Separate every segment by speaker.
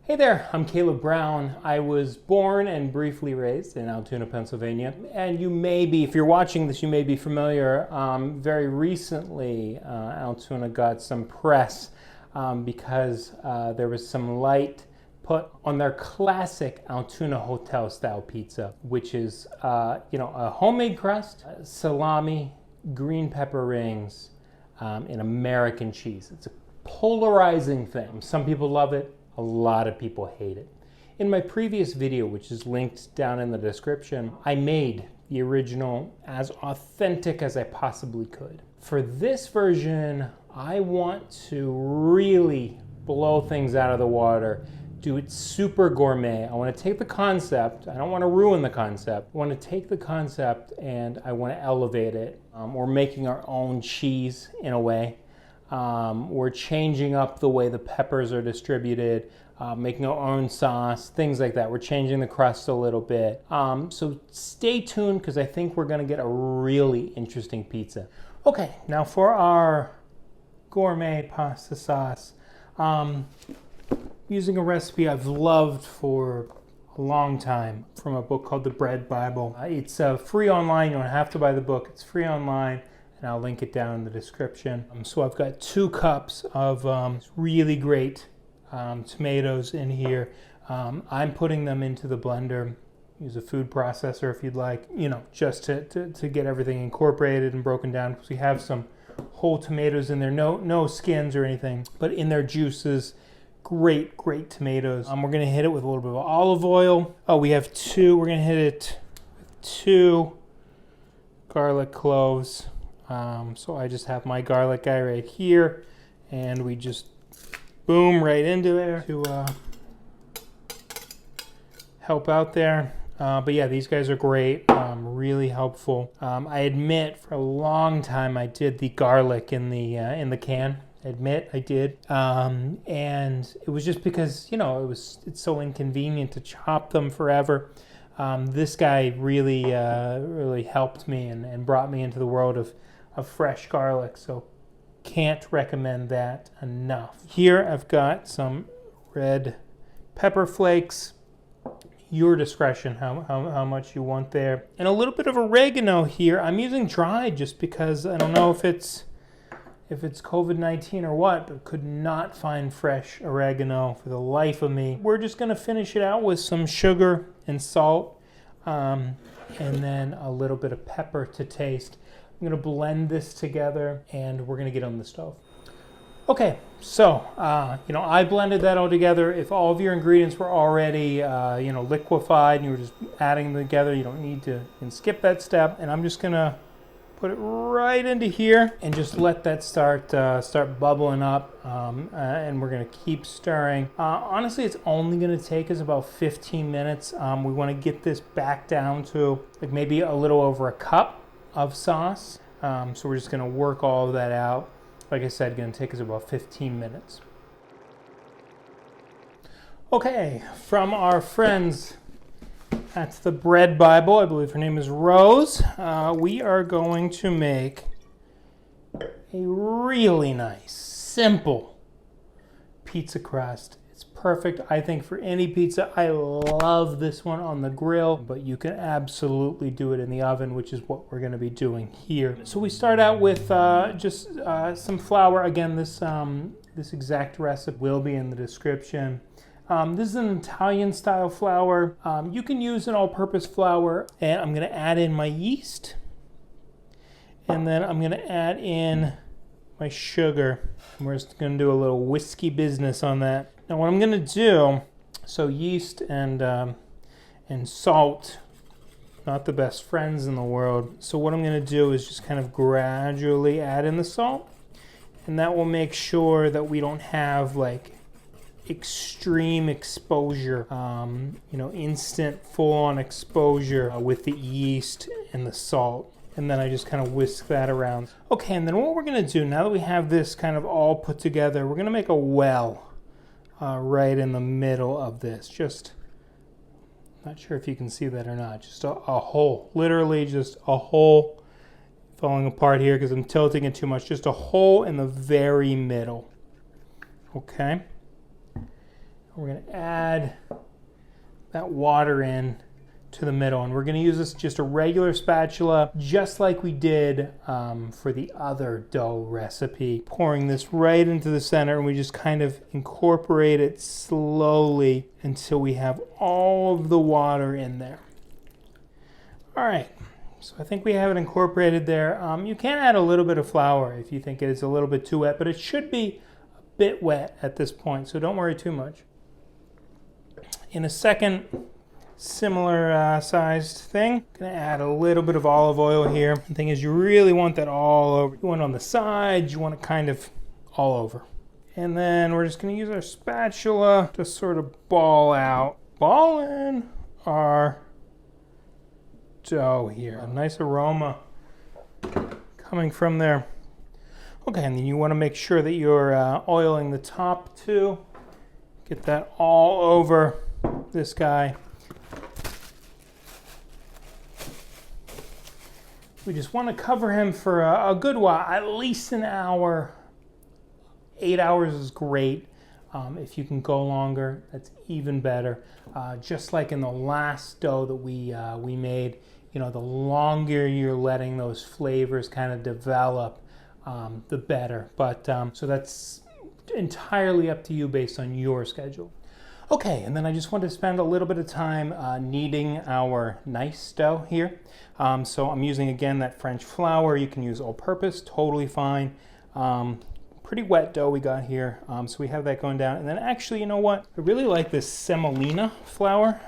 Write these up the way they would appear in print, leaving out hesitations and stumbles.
Speaker 1: Hey there, I'm Caleb Brown. I was born and briefly raised in Altoona, Pennsylvania. And you may be, if you're watching this, you may be familiar. Very recently, Altoona got some press because there was some light put on their classic Altoona Hotel-style pizza, which is, a homemade crust, salami, green pepper rings, and American cheese. It's a polarizing thing. Some people love it. A lot of people hate it. In my previous video, which is linked down in the description, I made the original as authentic as I possibly could. For this version, I want to really blow things out of the water, do it super gourmet. I want to take the concept, I don't want to ruin the concept, I want to take the concept and I want to elevate it. We're making our own cheese in a way. We're changing up the way the peppers are distributed, making our own sauce, things like that. We're changing the crust a little bit. So stay tuned because I think we're going to get a really interesting pizza. Okay, now for our gourmet pasta sauce. Using a recipe I've loved for a long time from a book called The Bread Bible. It's free online. You don't have to buy the book. It's free online. And I'll link it down in the description. So I've got 2 cups of really great tomatoes in here. I'm putting them into the blender. Use a food processor if you'd like, just to get everything incorporated and broken down, because we have some whole tomatoes in there, no skins or anything, but in their juices. Great tomatoes. We're gonna hit it with a little bit of olive oil. Oh, we have 2. We're gonna hit it with 2 garlic cloves. So I just have my garlic guy right here, and we just boom right into there to help out there. But yeah, these guys are great, really helpful. I admit, for a long time I did the garlic in the can. I admit I did, and it was just because it's so inconvenient to chop them forever. This guy really helped me and brought me into the world of fresh garlic, so can't recommend that enough. Here I've got some red pepper flakes, your discretion how much you want there, and a little bit of oregano here. I'm using dried just because I don't know if it's COVID-19 or what, but could not find fresh oregano for the life of me. We're just gonna finish it out with some sugar and salt, and then a little bit of pepper to taste. I'm going to blend this together and we're going to get on the stove. Okay, so, I blended that all together. If all of your ingredients were already, liquefied and you were just adding them together, you don't need to, you can skip that step. And I'm just going to put it right into here and just let that start bubbling up. And we're going to keep stirring. Honestly, it's only going to take us about 15 minutes. We want to get this back down to like maybe a little over a cup of sauce. So we're just going to work all of that out. Like I said, going to take us about 15 minutes. Okay, from our friends at the Bread Bible, I believe her name is Rose, we are going to make a really nice, simple pizza crust. It's perfect, I think, for any pizza. I love this one on the grill, but you can absolutely do it in the oven, which is what we're going to be doing here. So we start out with just some flour. Again, this exact recipe will be in the description. This is an Italian-style flour. You can use an all-purpose flour, and I'm going to add in my yeast, and then I'm going to add in my sugar. And we're just going to do a little whiskey business on that. Now what I'm going to do, so yeast and salt, not the best friends in the world. So what I'm going to do is just kind of gradually add in the salt, and that will make sure that we don't have like extreme exposure, instant full-on exposure with the yeast and the salt. And then I just kind of whisk that around. Okay, and then what we're going to do, now that we have this kind of all put together, we're going to make a well right in the middle of this. Just, not sure if you can see that or not, just a hole. Literally just a hole. Falling apart here because I'm tilting it too much. Just a hole in the very middle. Okay. We're going to add that water in to the middle, and we're going to use this just a regular spatula, just like we did for the other dough recipe. Pouring this right into the center, and we just kind of incorporate it slowly until we have all of the water in there. All right, so I think we have it incorporated there. You can add a little bit of flour if you think it is a little bit too wet, but it should be a bit wet at this point, so don't worry too much. In a second, similar sized thing, gonna add a little bit of olive oil here. The thing is, you really want that all over. You want it on the sides, you want it kind of all over. And then we're just gonna use our spatula to sort of ball in our dough here. A nice aroma coming from there. Okay, and then you wanna make sure that you're oiling the top too. Get that all over this guy. We just want to cover him for a good while, at least an hour. 8 hours is great. If you can go longer, that's even better. Just like in the last dough that we made, you know, the longer you're letting those flavors kind of develop, the better. But so that's entirely up to you based on your schedule. Okay, and then I just want to spend a little bit of time kneading our nice dough here. So I'm using, again, that French flour. You can use all-purpose, totally fine. Pretty wet dough we got here, so we have that going down. And then actually, you know what? I really like this semolina flour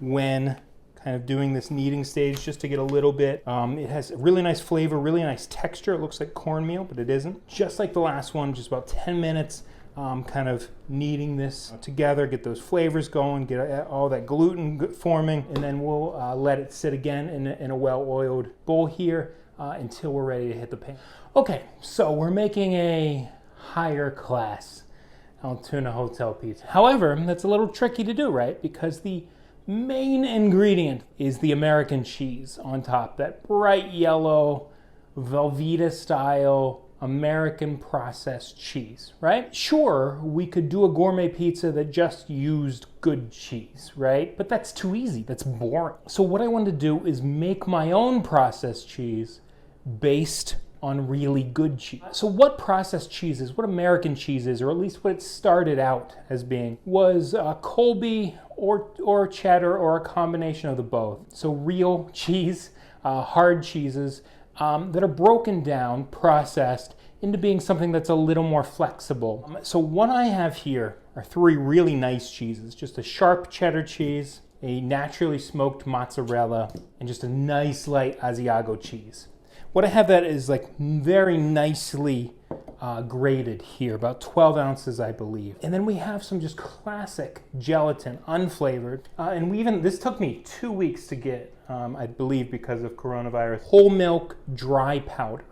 Speaker 1: when kind of doing this kneading stage, just to get a little bit. It has a really nice flavor, really nice texture. It looks like cornmeal, but it isn't. Just like the last one, just about 10 minutes. Kind of kneading this together, get those flavors going, get all that gluten forming, and then we'll let it sit again in a well-oiled bowl here until we're ready to hit the pan. Okay, so we're making a higher class Altoona Hotel pizza. However, that's a little tricky to do, right? Because the main ingredient is the American cheese on top, that bright yellow Velveeta style American processed cheese, right? Sure, we could do a gourmet pizza that just used good cheese, right? But that's too easy, that's boring. So what I wanted to do is make my own processed cheese based on really good cheese. So what processed cheese is, what American cheese is, or at least what it started out as being, was Colby or cheddar or a combination of the both. So real cheese, hard cheeses, that are broken down, processed into being something that's a little more flexible. So what I have here are 3 really nice cheeses, just a sharp cheddar cheese, a naturally smoked mozzarella, and just a nice light Asiago cheese. What I have that is like very nicely grated here, about 12 ounces, I believe. And then we have some just classic gelatin, unflavored. And this took me 2 weeks to get, I believe because of coronavirus, whole milk dry powder.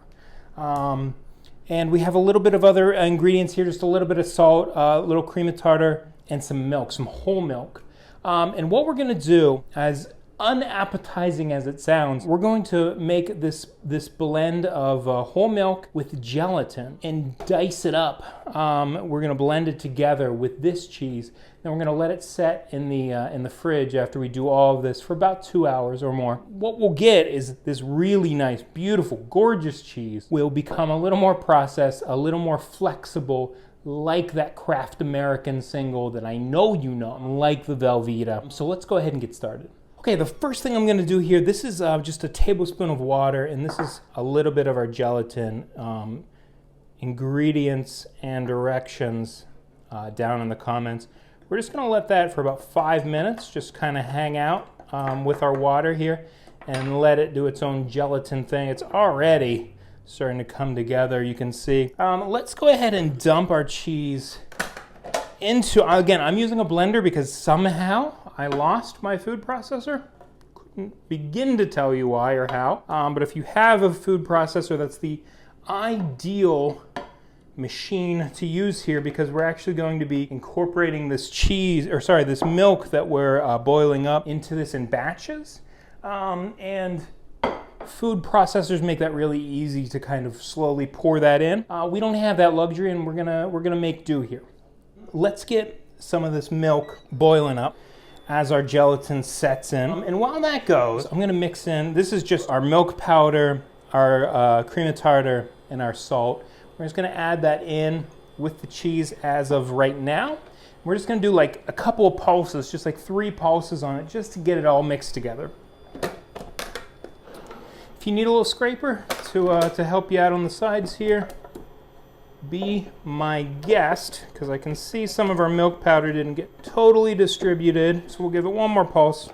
Speaker 1: And we have a little bit of other ingredients here, just a little bit of salt, a little cream of tartar, and some milk, some whole milk. And what we're gonna do, as unappetizing as it sounds, we're going to make this blend of whole milk with gelatin and dice it up. We're going to blend it together with this cheese. Then we're going to let it set in the fridge after we do all of this for about 2 hours or more. What we'll get is this really nice, beautiful, gorgeous cheese will become a little more processed, a little more flexible, like that Kraft American single that I know you know, like the Velveeta. So let's go ahead and get started. Okay, the first thing I'm going to do here, this is just a tablespoon of water, and this is a little bit of our gelatin. Ingredients and directions down in the comments. We're just going to let that for about 5 minutes, just kind of hang out with our water here and let it do its own gelatin thing. It's already starting to come together, you can see. Let's go ahead and dump our cheese into, again, I'm using a blender because somehow I lost my food processor. Couldn't begin to tell you why or how. But if you have a food processor, that's the ideal machine to use here, because we're actually going to be incorporating this this milk that we're boiling up into this in batches. And food processors make that really easy to kind of slowly pour that in. We don't have that luxury, and we're gonna make do here. Let's get some of this milk boiling up as our gelatin sets in. And while that goes, I'm gonna mix in, this is just our milk powder, our cream of tartar, and our salt. We're just gonna add that in with the cheese as of right now. We're just gonna do like a couple of pulses, just like 3 pulses on it, just to get it all mixed together. If you need a little scraper to help you out on the sides here, be my guest, because I can see some of our milk powder didn't get totally distributed, so we'll give it one more pulse.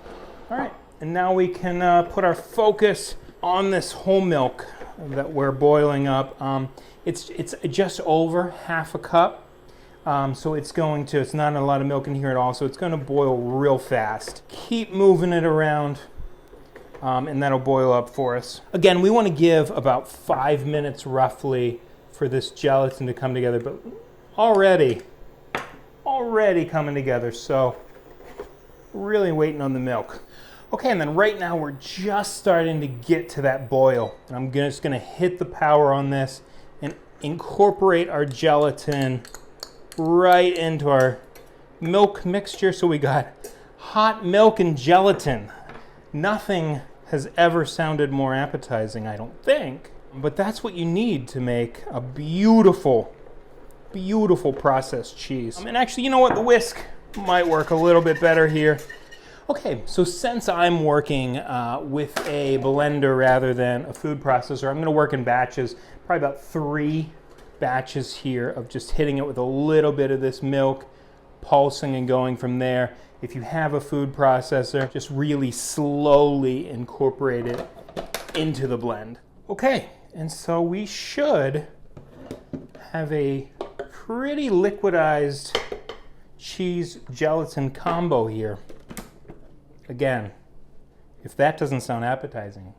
Speaker 1: All right, and now we can put our focus on this whole milk that we're boiling up. It's just over half a cup, so it's not a lot of milk in here at all, so it's going to boil real fast. Keep moving it around, and that'll boil up for us. Again, we want to give about 5 minutes roughly for this gelatin to come together, but already coming together, so really waiting on the milk. Okay, and then right now we're just starting to get to that boil, and I'm just gonna hit the power on this and incorporate our gelatin right into our milk mixture. So we got hot milk and gelatin. Nothing has ever sounded more appetizing, I don't think. But that's what you need to make a beautiful, beautiful processed cheese. And actually, you know what? The whisk might work a little bit better here. Okay, so since I'm working with a blender rather than a food processor, I'm gonna work in batches, probably about 3 batches here of just hitting it with a little bit of this milk, pulsing and going from there. If you have a food processor, just really slowly incorporate it into the blend. Okay. And so we should have a pretty liquidized cheese gelatin combo here. Again, if that doesn't sound appetizing,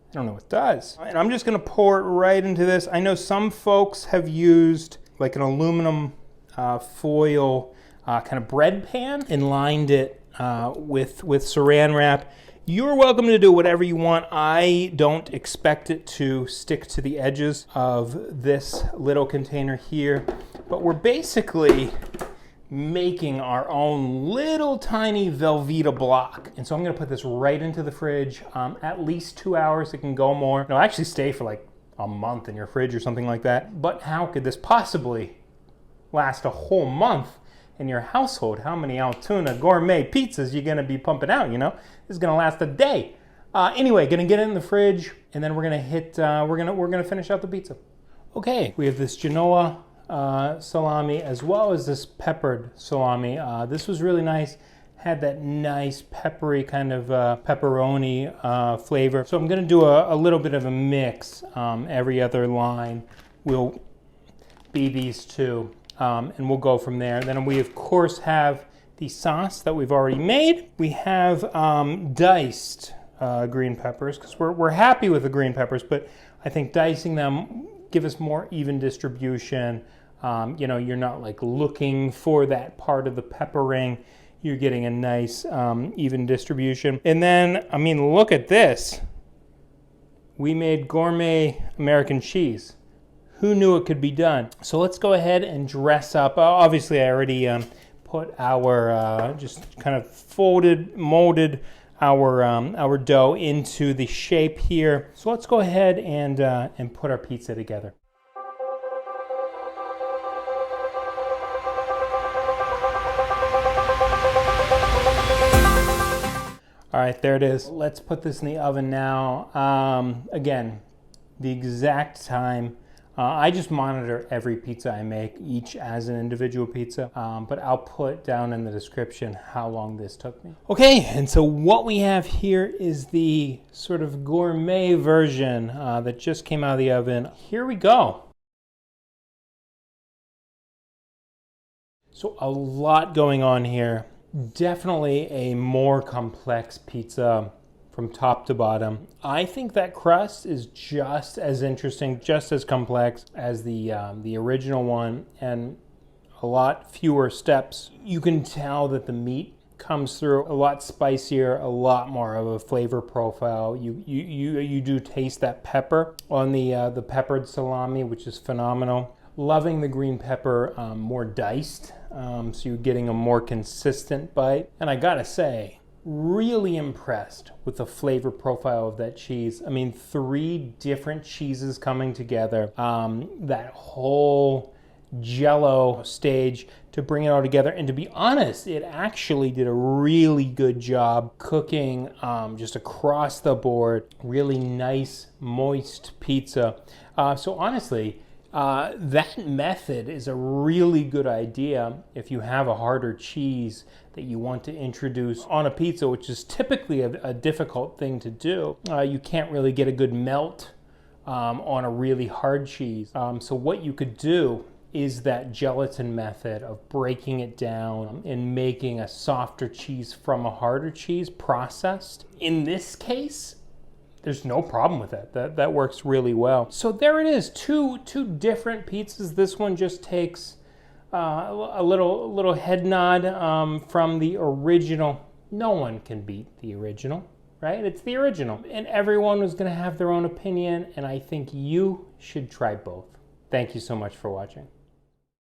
Speaker 1: I don't know what does. And I'm just gonna pour it right into this. I know some folks have used like an aluminum foil kind of bread pan and lined it with saran wrap. You're welcome to do whatever you want. I don't expect it to stick to the edges of this little container here, but we're basically making our own little tiny Velveeta block. And so I'm gonna put this right into the fridge, at least 2 hours. It can go more. It'll actually stay for like a month in your fridge or something like that. But how could this possibly last a whole month in your household? How many Altoona Gourmet pizzas you gonna be pumping out, you know? This is gonna last a day. Anyway, gonna get it in the fridge, and then we're gonna finish out the pizza. Okay, we have this Genoa salami as well as this peppered salami. This was really nice. Had that nice peppery kind of pepperoni flavor. So I'm gonna do a little bit of a mix. Every other line will be these two. And we'll go from there. Then we of course have the sauce that we've already made. We have diced green peppers, because we're happy with the green peppers, but I think dicing them give us more even distribution. You know, you're not like looking for that part of the pepper ring. You're getting a nice even distribution. And then, I mean, look at this. We made gourmet American cheese. Who knew it could be done? So let's go ahead and dress up. Obviously, I already put our, just kind of molded our dough into the shape here. So let's go ahead and put our pizza together. All right, there it is. Let's put this in the oven now. Again, the exact time. I just monitor every pizza I make, each as an individual pizza, but I'll put down in the description how long this took me. Okay, and so what we have here is the sort of gourmet version that just came out of the oven. Here we go. So a lot going on here. Definitely a more complex pizza from top to bottom. I think that crust is just as interesting, just as complex as the original one, and a lot fewer steps. You can tell that the meat comes through a lot spicier, a lot more of a flavor profile. You do taste that pepper on the peppered salami, which is phenomenal. Loving the green pepper more diced so you're getting a more consistent bite. And I gotta say, really impressed with the flavor profile of that cheese. I mean, 3 different cheeses coming together, that whole Jello stage to bring it all together. And to be honest, it actually did a really good job cooking just across the board. Really nice, moist pizza. So honestly, that method is a really good idea if you have a harder cheese that you want to introduce on a pizza, which is typically a difficult thing to do. You can't really get a good melt on a really hard cheese. So what you could do is that gelatin method of breaking it down and making a softer cheese from a harder cheese processed. In this case, there's no problem with it. That works really well. So there it is, two different pizzas. This one just takes a little head nod from the original. No one can beat the original, right? It's the original. And everyone was gonna have their own opinion, and I think you should try both. Thank you so much for watching.